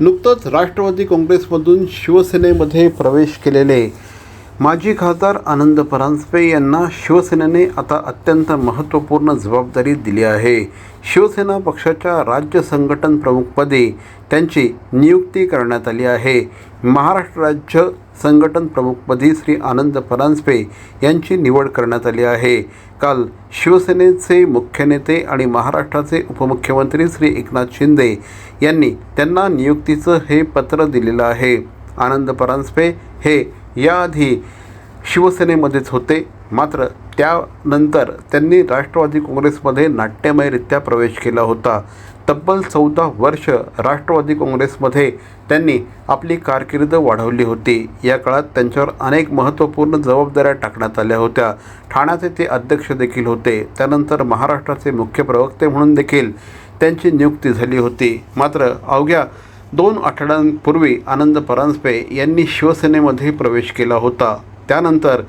नुकतंच राष्ट्रवादी काँग्रेसमधून शिवसेनेमध्ये प्रवेश केलेले माजी खासदार आनंद परांजपे यांना शिवसेनेने आता अत्यंत महत्त्वपूर्ण जबाबदारी दिली आहे. शिवसेना पक्षाच्या राज्य संघटन प्रमुखपदी त्यांची नियुक्ती करण्यात आली आहे. महाराष्ट्र राज्य संघटन प्रमुखपदी श्री आनंद परांजपे यांची निवड करण्यात आली आहे. काल शिवसेनेचे मुख्य नेते आणि महाराष्ट्राचे उपमुख्यमंत्री श्री एकनाथ शिंदे यांनी त्यांना नियुक्तीचं हे पत्र दिलेलं आहे. आनंद परांजपे हे याआधी शिवसेनेमध्येच होते, मात्र त्यानंतर त्यांनी राष्ट्रवादी काँग्रेसमध्ये नाट्यमयरित्या प्रवेश केला होता. तब्बल 14 वर्ष राष्ट्रवादी काँग्रेसमध्ये त्यांनी आपली कारकीर्द वाढवली होती. या काळात त्यांच्यावर अनेक महत्त्वपूर्ण जबाबदाऱ्या टाकण्यात आल्या होत्या. ठाण्याचे ते अध्यक्ष देखील होते. त्यानंतर महाराष्ट्राचे मुख्य प्रवक्ते म्हणून देखील त्यांची नियुक्ती झाली होती. मात्र अवघ्या 2 आठवड्यांपूर्वी आनंद परांजपे यांनी शिवसेनेमध्ये प्रवेश केला होता. त्यानंतर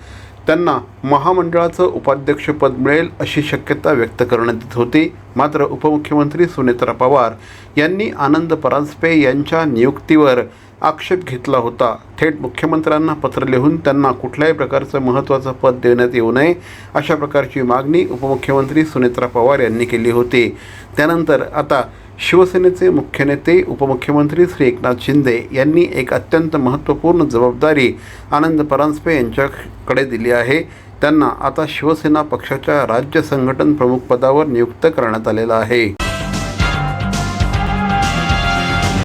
त्यांना महामंडळाचं उपाध्यक्षपद मिळेल अशी शक्यता व्यक्त करण्यात येत होती. मात्र उपमुख्यमंत्री सुनेत्रा पवार यांनी आनंद परांजपे यांच्या नियुक्तीवर आक्षेप घेतला होता. थेट मुख्यमंत्र्यांना पत्र लिहून त्यांना कुठल्याही प्रकारचं महत्त्वाचं पद देण्यात येऊ नये अशा प्रकारची मागणी उपमुख्यमंत्री सुनेत्रा पवार यांनी केली होती. त्यानंतर आता शिवसेनेचे मुख्य नेते उपमुख्यमंत्री श्री एकनाथ शिंदे यांनी एक अत्यंत महत्त्वपूर्ण जबाबदारी आनंद परांजपे यांच्याकडे दिली आहे. त्यांना आता शिवसेना पक्षाच्या राज्य संघटन प्रमुख पदावर नियुक्त करण्यात आलेलं आहे.